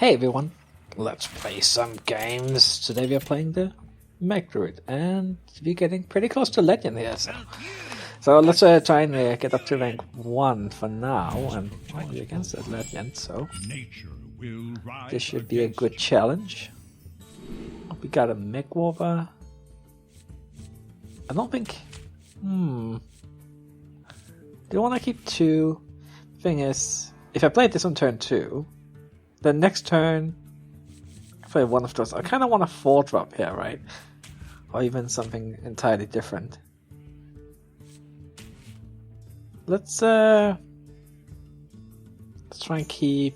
Hey everyone, let's play some games. Today we are playing the Mech Druid, and we're getting pretty close to Legend here. So let's try and get up to rank 1 for now, and we're against that Legend, so this should be a good challenge. We got a Mech Warper. I don't think... Do you want to keep 2? Thing is, if I played this on turn 2, the next turn, I play one of those. I kind of want a 4-drop here, right? Or even something entirely different. Let's try and keep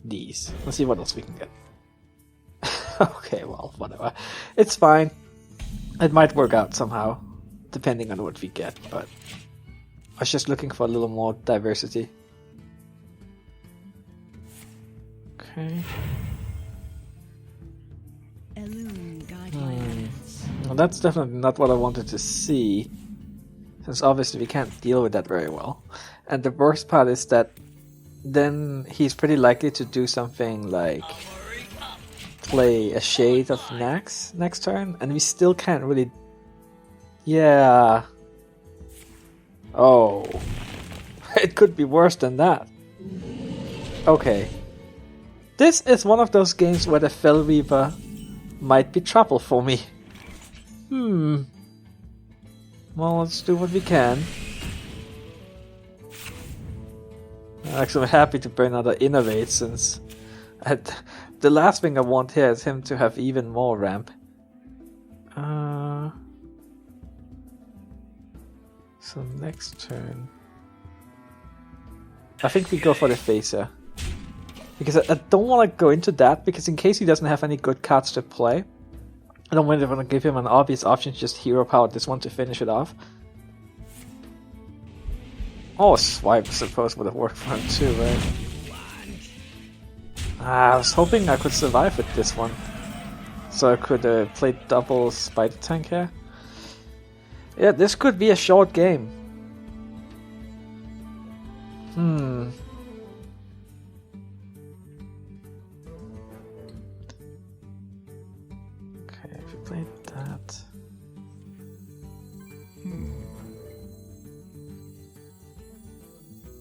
these. Let's see what else we can get. Okay, well, whatever. It's fine. It might work out somehow, depending on what we get, but I was just looking for a little more diversity. Okay. Well, that's definitely not what I wanted to see, since obviously we can't deal with that very well. And the worst part is that then he's pretty likely to do something like play a Shade of Nax next turn, and we still can't really... Yeah... Oh... It could be worse than that. Okay. This is one of those games where the Fel Reaver might be trouble for me. Well, let's do what we can. Actually, I'm happy to burn another Innovate, since the last thing I want here is him to have even more ramp. So next turn... I think we go for the Phaser. Because I don't want to go into that, because in case he doesn't have any good cards to play, I don't want to give him an obvious option to just hero power this one to finish it off. Oh, Swipe I suppose would have worked for him too, right? I was hoping I could survive with this one. So I could play double Spider Tank here. Yeah, this could be a short game. Played that.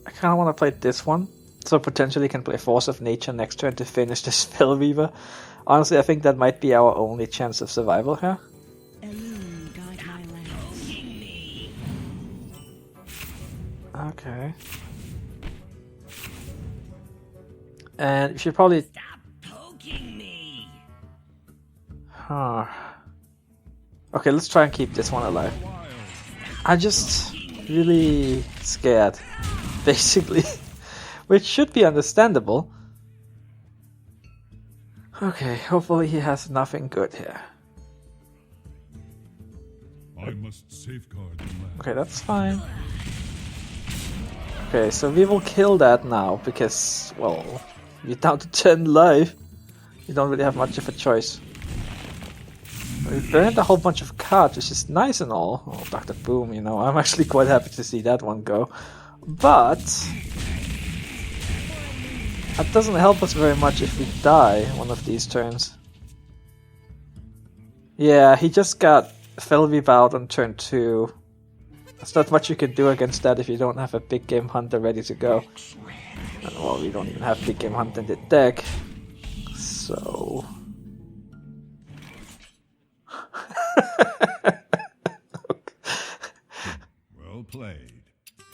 I kind of want to play this one, so potentially can play Force of Nature next turn to finish this Fel Reaver. Honestly, I think that might be our only chance of survival here. Okay. And we should probably... Stop poking me! Okay, let's try and keep this one alive. I'm just really scared, basically. Which should be understandable. Okay, hopefully he has nothing good here. I must safeguard the land. Okay, that's fine. Okay, so we will kill that now, because, well, we're down to 10 life. We don't really have much of a choice. We burned a whole bunch of cards, which is nice and all. Oh, Dr. Boom, you know, I'm actually quite happy to see that one go. But that doesn't help us very much if we die one of these turns. Yeah, he just got Fel Reaver out on turn 2. There's not much you can do against that if you don't have a Big Game Hunter ready to go. And, well, we don't even have Big Game Hunter in the deck. So... Well played.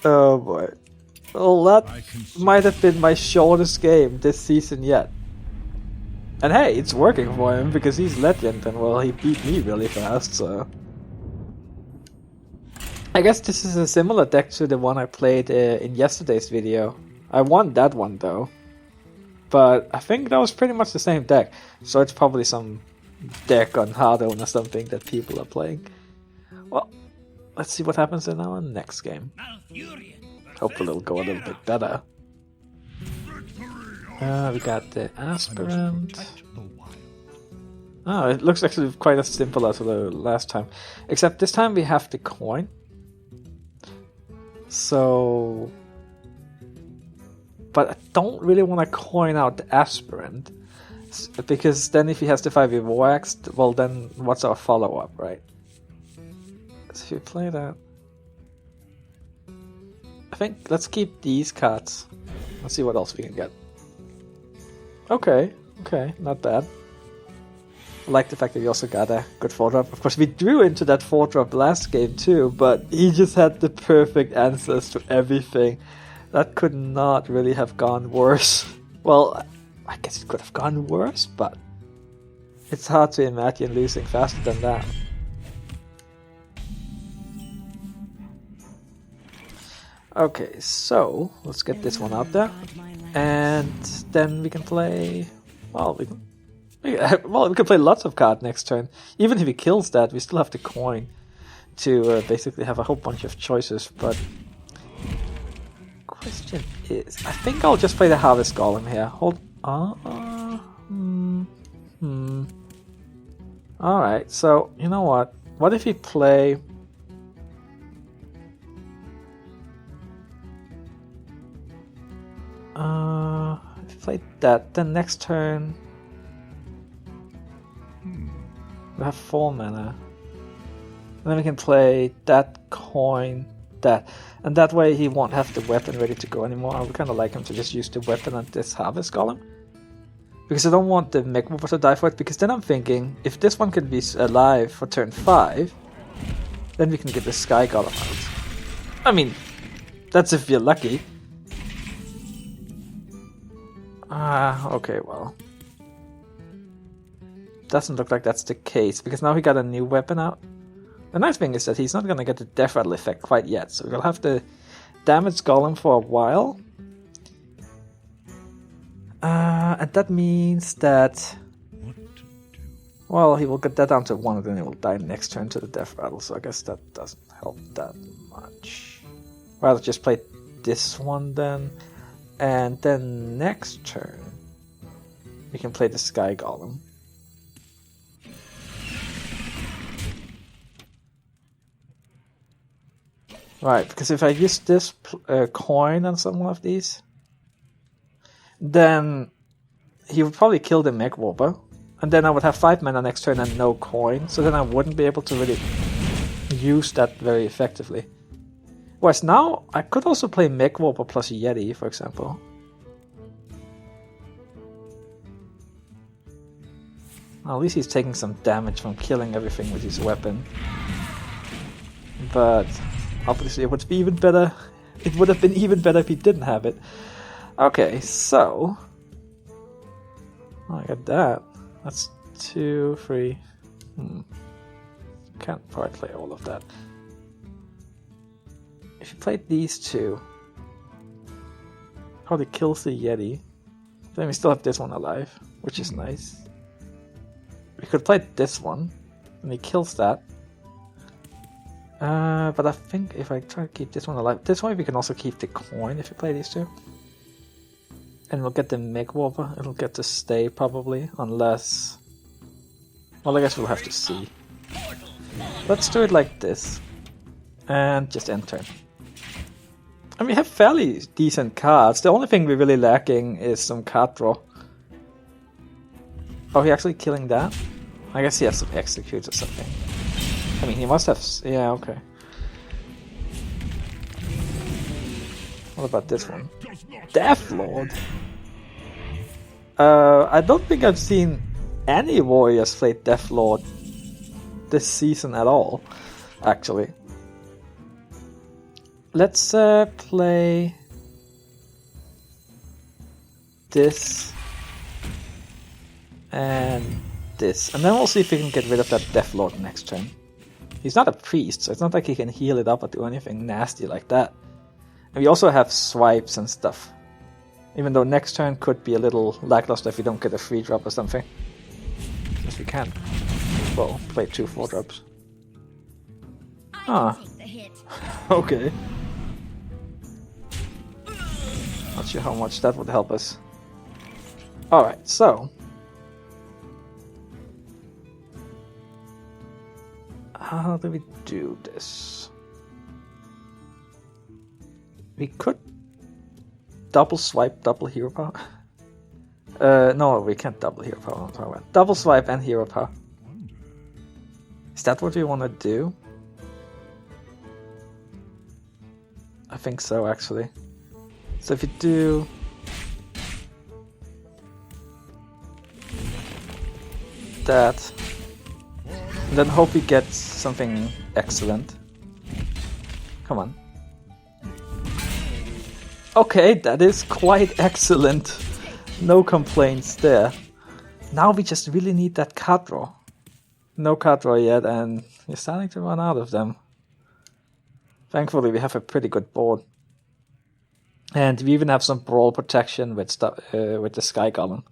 Oh boy. Well, that might have been my shortest game this season yet. And hey, it's working for him because he's Legend, and well, he beat me really fast, so... I guess this is a similar deck to the one I played in yesterday's video. I won that one though. But I think that was pretty much the same deck, so it's probably some deck on Hardone or something that people are playing. Well, let's see what happens in our next game. Hopefully it'll go a little bit better. We got the Aspirant. Oh, it looks actually quite as simple as the last time. Except this time we have the coin. So but I don't really want to coin out the Aspirant. Because then if he has to fight with Waxed, well then what's our follow-up, right? So if you play that... I think let's keep these cards. Let's see what else we can get. Okay, not bad. I like the fact that we also got a good 4-drop. Of course, we drew into that 4-drop last game too, but he just had the perfect answers to everything. That could not really have gone worse. Well, I guess it could have gone worse, but it's hard to imagine losing faster than that. Okay, so let's get this one out there, and then we can play. Well, we can play lots of cards next turn. Even if he kills that, we still have the coin to basically have a whole bunch of choices. But question is, I think I'll just play the Harvest Golem here. Hold. Alright, so, you know what? What if we play... if we play that, then next turn... we have 4 mana. And then we can play that coin, that. And that way he won't have the weapon ready to go anymore. I would kind of like him to just use the weapon on this Harvest Golem. Because I don't want the Mech Mover to die for it, because then I'm thinking, if this one can be alive for turn 5, then we can get the Sky Golem out. I mean, that's if you're lucky. Okay, well. Doesn't look like that's the case, because now he got a new weapon out. The nice thing is that he's not going to get the Death Rattle effect quite yet, so we'll have to damage Golem for a while. And that means that... well, he will get that down to 1 and then he will die next turn to the Death Rattle, so I guess that doesn't help that much. Rather just play this one then, and then next turn we can play the Sky Golem. Right, because if I use this coin on some of these, then he would probably kill the Mech Warper, and then I would have 5 mana next turn and no coin, so then I wouldn't be able to really use that very effectively. Whereas now, I could also play Mech Warper plus Yeti, for example. Well, at least he's taking some damage from killing everything with his weapon. But obviously it would be even better. It would have been even better if he didn't have it. Okay, so... oh, I got that. That's 2, 3... Can't probably play all of that. If you played these two... probably kills the Yeti. Then we still have this one alive, which is nice. We could play this one, and he kills that. But I think if I try to keep this one alive, this way we can also keep the coin if you play these two. And we'll get the Mech Warper, it'll get to stay probably, unless... well, I guess we'll have to see. Let's do it like this. And just end turn. And we have fairly decent cards. The only thing we're really lacking is some card draw. Oh, he actually killing that? I guess he has some executes or something. I mean, he must have... yeah, okay. What about this one? Death Lord? I don't think I've seen any warriors play Death Lord this season at all, actually. Let's play this and this, and then we'll see if we can get rid of that Death Lord next turn. He's not a priest, so it's not like he can heal it up or do anything nasty like that. And we also have swipes and stuff. Even though next turn could be a little lackluster if we don't get a 3-drop or something. Yes, we can. Well, play 2 4-drops. Ah. Okay. Not sure how much that would help us. Alright, so... how do we do this? We could double swipe, double hero power? No, we can't double hero power. I'm talking about double swipe and hero power. Is that what we want to do? I think so, actually. So if you do... that, and then hope we get something excellent. Come on. Okay, that is quite excellent. No complaints there. Now we just really need that card draw. No card draw yet, and we're starting to run out of them. Thankfully, we have a pretty good board. And we even have some brawl protection with the Sky Golem.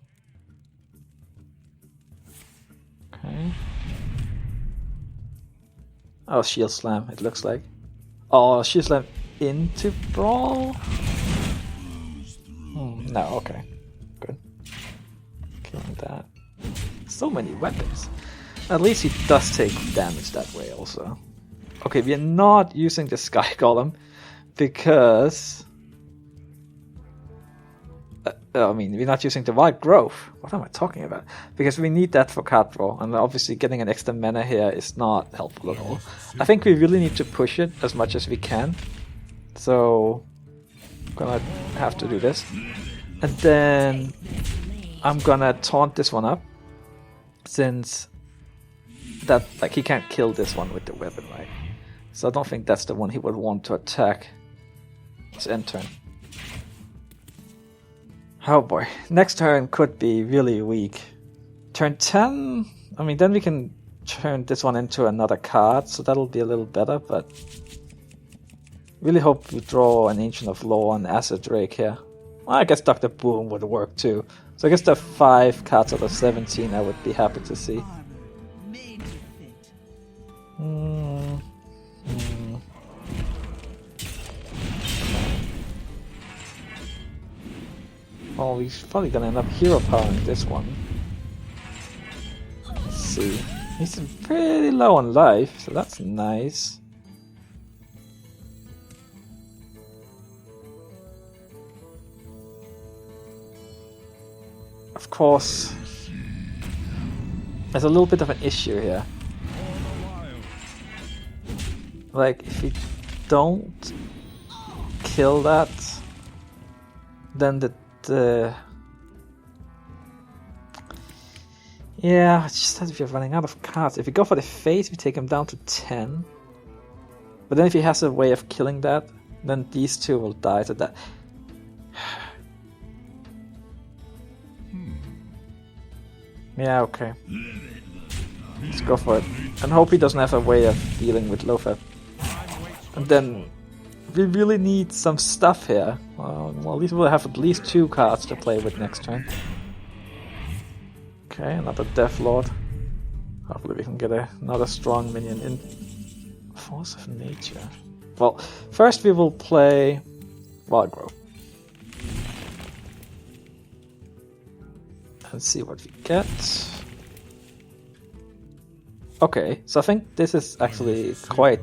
Okay. Oh, Shield Slam, it looks like. Oh, Shield Slam into Brawl? No, okay. Good. Killing that. So many weapons. At least he does take damage that way also. Okay, we are not using the Sky Golem because... I mean, we're not using the Wild Growth. What am I talking about? Because we need that for card draw, and obviously getting an extra mana here is not helpful at all. I think we really need to push it as much as we can. So, I'm gonna have to do this. And then, I'm gonna taunt this one up. Since, that, like, he can't kill this one with the weapon, right? So I don't think that's the one he would want to attack. His end turn. Oh boy, next turn could be really weak. Turn 10, I mean, then we can turn this one into another card, so that'll be a little better, but... really hope we draw an Ancient of Law and Acid Drake here. Well, I guess Dr. Boom would work too. So I guess the 5 cards out of 17 I would be happy to see. Well, he's probably gonna end up hero powering this one. Let's see. He's pretty low on life, so that's nice. Of course, there's a little bit of an issue here. Like, if we don't kill that, then yeah, it's just that we're running out of cards. If we go for the face, we take him down to 10. But then if he has a way of killing that, then these two will die to that. Yeah, okay. Let's go for it. And hope he doesn't have a way of dealing with Loatheb. And then we really need some stuff here. Well, at least we'll have at least 2 cards to play with next turn. Okay, another Death Lord. Hopefully we can get another strong minion in. Force of Nature. Well, first we will play Wild Growth. And see what we get. Okay, so I think this is actually quite...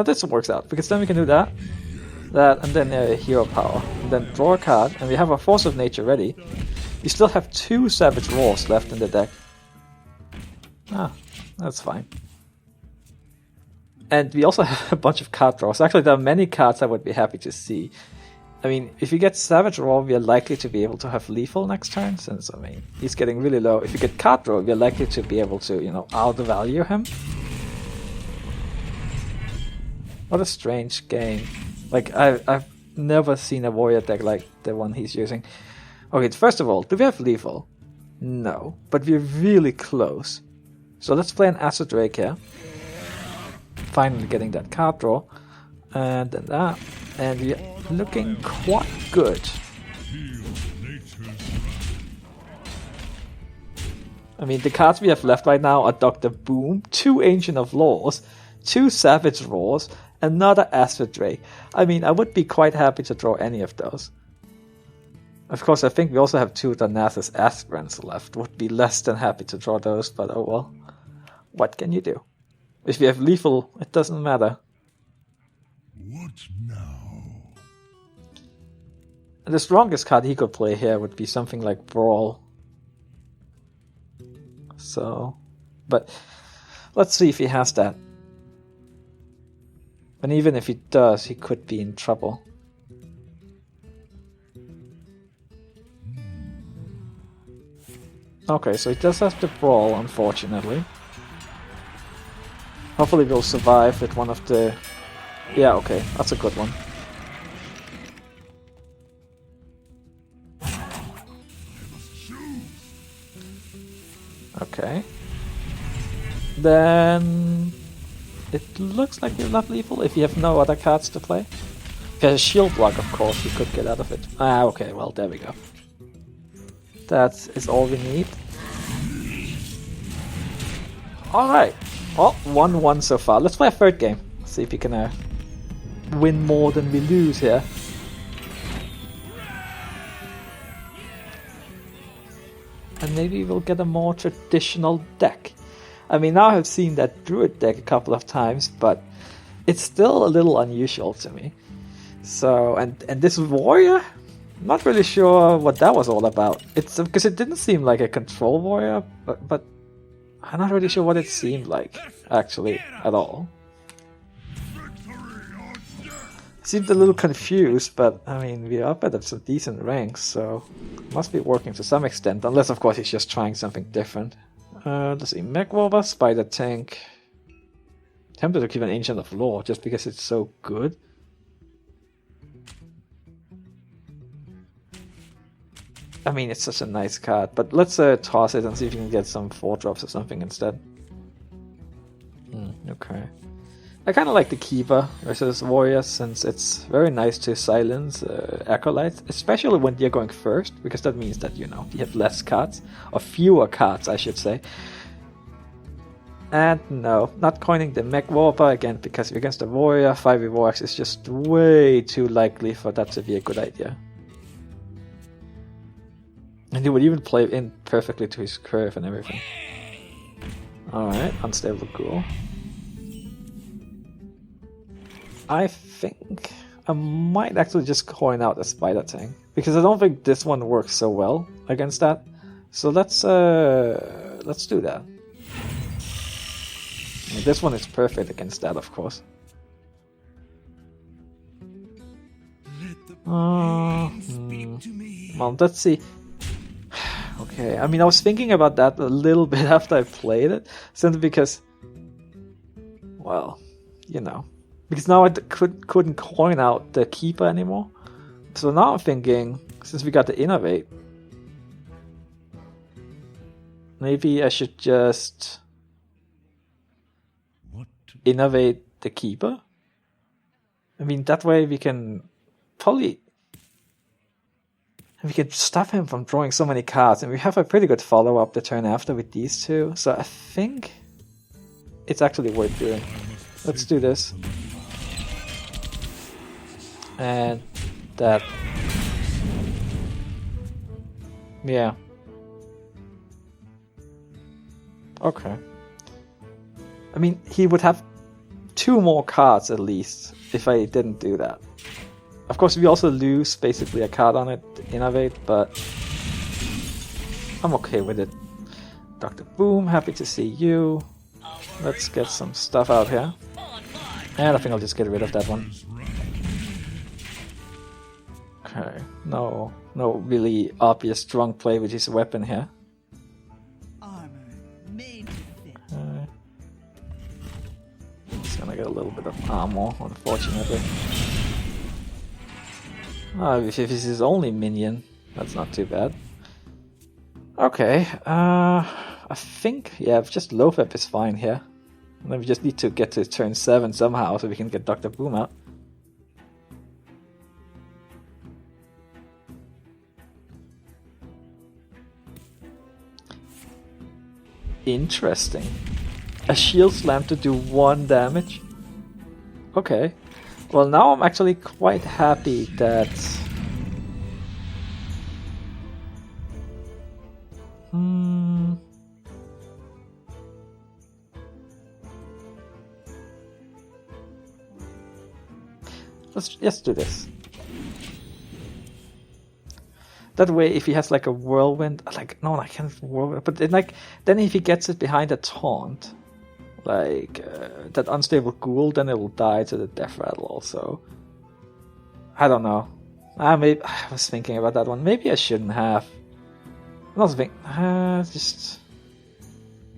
this works out, because then we can do that, and then hero power, and then draw a card, and we have a Force of Nature ready. We still have 2 Savage Roars left in the deck. Ah, that's fine. And we also have a bunch of card draws. Actually, there are many cards I would be happy to see. I mean, if you get Savage Roar, we are likely to be able to have Lethal next turn, since, I mean, he's getting really low. If you get card draw, we are likely to be able to, you know, outvalue him. What a strange game. Like, I've never seen a warrior deck like the one he's using. Okay, first of all, do we have Lethal? No, but we're really close. So let's play an Acid Drake here. Finally getting that card draw. And then that. And we're looking quite good. I mean, the cards we have left right now are Dr. Boom, 2 Ancient of Laws, 2 Savage Roars, another Acid Drake. I mean, I would be quite happy to draw any of those. Of course, I think we also have 2 Darnassus Aspirants left. Would be less than happy to draw those, but oh well. What can you do? If we have Lethal, it doesn't matter. What now? The strongest card he could play here would be something like Brawl. So, but let's see if he has that. And even if he does, he could be in trouble. Okay, so he does have the Brawl, unfortunately. Hopefully we'll survive with one of the... Yeah, okay, that's a good one. Okay. Then... It looks like you'll have lethal if you have no other cards to play. If you have a shield block, of course, you could get out of it. Ah, okay, well, there we go. That is all we need. Alright. Well, 1-1 so far. Let's play a third game. See if we can win more than we lose here. And maybe we'll get a more traditional deck. I mean, now I've seen that Druid deck a couple of times, but it's still a little unusual to me. So, and this Warrior? Not really sure what that was all about. It's because it didn't seem like a control warrior, but I'm not really sure what it seemed like, actually, at all. Seemed a little confused, but I mean, we're up at some decent ranks, so it must be working to some extent, unless of course he's just trying something different. Let's see, Mech Warper, Spider Tank. Tempted to keep an Ancient of Lore just because it's so good. I mean, it's such a nice card, but let's toss it and see if we can get some 4-drops or something instead. Okay. I kind of like the Keeper versus Warrior, since it's very nice to silence Acolytes, especially when you're going first, because that means that, you know, you have less cards, or fewer cards, I should say. And no, not coining the Mech Warper again, because against the Warrior, 5 Evorax is just way too likely for that to be a good idea. And he would even play in perfectly to his curve and everything. Alright, Unstable Ghoul. I think I might actually just coin out a Spider Tank, because I don't think this one works so well against that. So let's do that. And this one is perfect against that, of course. Well, let's see. Okay, I mean, I was thinking about that a little bit after I played it, simply because, well, you know, because now I couldn't coin out the Keeper anymore. So now I'm thinking, since we got the Innovate, maybe I should just Innovate the Keeper. I mean, that way we can probably... We can stop him from drawing so many cards, and we have a pretty good follow-up the turn after with these two, so I think it's actually worth doing. Let's do this. And that. Yeah. Okay. I mean, he would have 2 more cards at least if I didn't do that. Of course, we also lose basically a card on it to Innovate, but I'm okay with it. Dr. Boom, happy to see you. Let's get some stuff out here. And I think I'll just get rid of that one. Okay, no really obvious strong play with his weapon here. Okay. He's gonna get a little bit of armor, unfortunately. If this is only minion, that's not too bad. Okay, I think, yeah, just Loatheb is fine here. And then we just need to get to turn 7 somehow so we can get Dr. Boom out. Interesting. A shield slam to do 1 damage? Okay. Well, now I'm actually quite happy that... Let's just do this. That way, if he has like a whirlwind, like no, I can't whirlwind. But then if he gets it behind a taunt, like that unstable ghoul, then it will die to the death rattle. Also, I don't know. Maybe I was thinking about that one. Maybe I shouldn't have. I was thinking, just.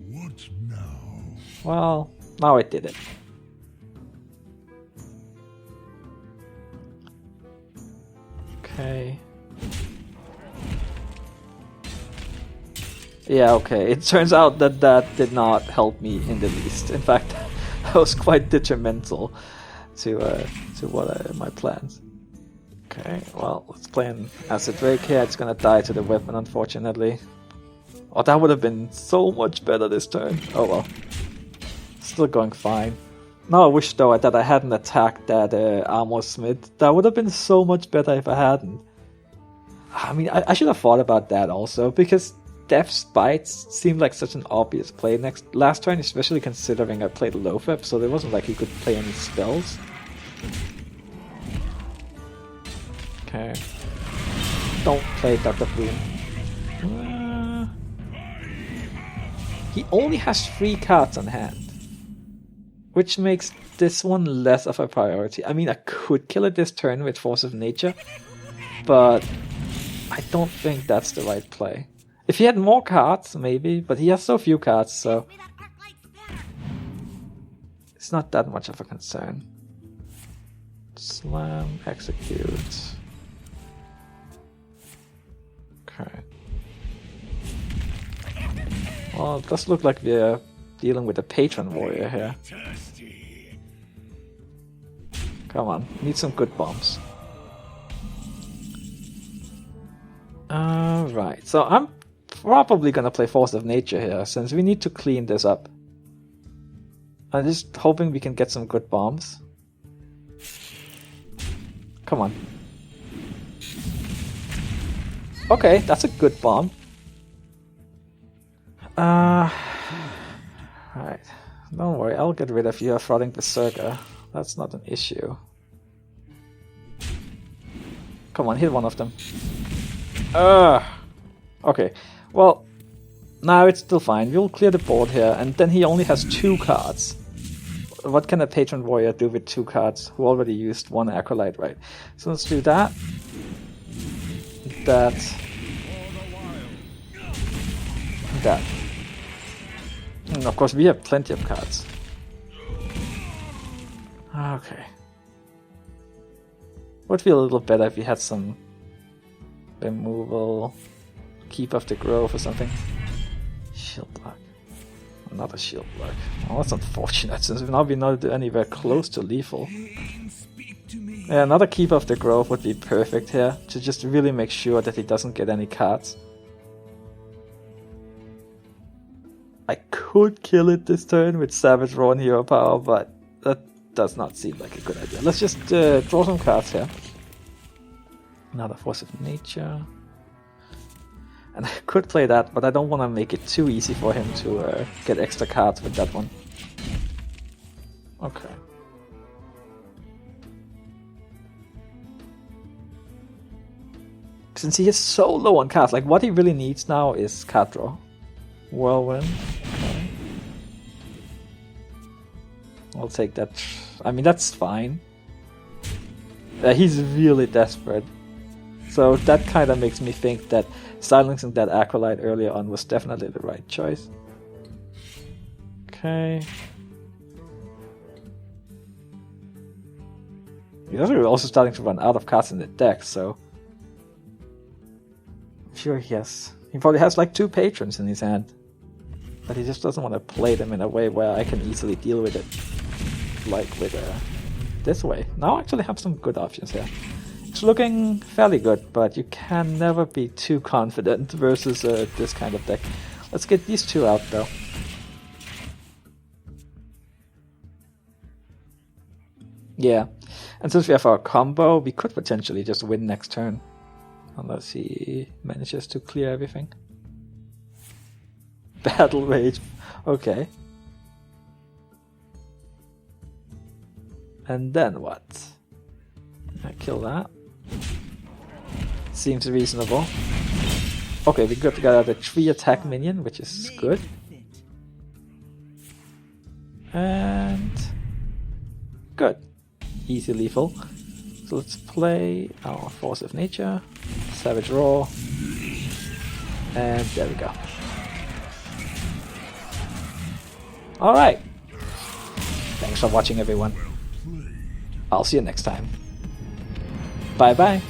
What now? Well, now I did it. Okay. Yeah, okay. It turns out that that did not help me in the least. In fact, that was quite detrimental to my plans. Okay, well, let's play an Acid Drake here. It's gonna die to the weapon, unfortunately. Oh, that would have been so much better this turn. Oh well. Still going fine. Now I wish, though, that I hadn't attacked that Armor Smith. That would have been so much better if I hadn't. I mean, I should have thought about that also, because Death's Bites seemed like such an obvious play last turn, especially considering I played Loatheb, so it wasn't like he could play any spells. Okay. Don't play Dr. Bloom. He only has 3 cards on hand, which makes this one less of a priority. I mean, I could kill it this turn with Force of Nature, but I don't think that's the right play. If he had more cards, maybe, but he has so few cards, so it's not that much of a concern. Slam, execute. Okay. Well, it does look like we're dealing with a Patron Warrior here. Come on, need some good bombs. Alright, so I'm probably gonna play Force of Nature here, since we need to clean this up. I'm just hoping we can get some good bombs. Come on. Okay, that's a good bomb. Right. Don't worry, I'll get rid of your Frauding Berserker. That's not an issue. Come on, hit one of them. Okay, well, now it's still fine. We'll clear the board here, and then he only has 2 cards. What can a Patron Warrior do with 2 cards who already used 1 Acolyte, right? So let's do that. That. And of course, we have plenty of cards. Okay. Would feel a little better if we had some removal, Keep of the Grove or something. Shield block. Another shield block. Oh, that's unfortunate, since we've not been anywhere close to lethal. Yeah, another Keep of the Grove would be perfect here, to just really make sure that he doesn't get any cards. I could kill it this turn with Savage Roar and Hero Power, but that does not seem like a good idea. Let's just draw some cards here. Another Force of Nature. And I could play that, but I don't want to make it too easy for him to get extra cards with that one. Okay. Since he is so low on cards, like what he really needs now is card draw. Whirlwind. Okay. I'll take that. I mean, that's fine. He's really desperate. So that kind of makes me think that silencing that Acolyte earlier on was definitely the right choice. Okay. He's also starting to run out of cards in the deck, so I'm sure he probably has like 2 patrons in his hand. But he just doesn't want to play them in a way where I can easily deal with it. Like with this way. Now I actually have some good options here. It's looking fairly good, but you can never be too confident versus this kind of deck. Let's get these 2 out though. Yeah, and since we have our combo, we could potentially just win next turn. Unless he manages to clear everything. Battle Rage. Okay. And then what? I kill that. Seems reasonable. Okay, we got together the 3 attack minion, which is good. And good. Easy lethal. So let's play our Force of Nature, Savage Roar, and there we go. Alright. Thanks for watching, everyone. I'll see you next time. Bye bye.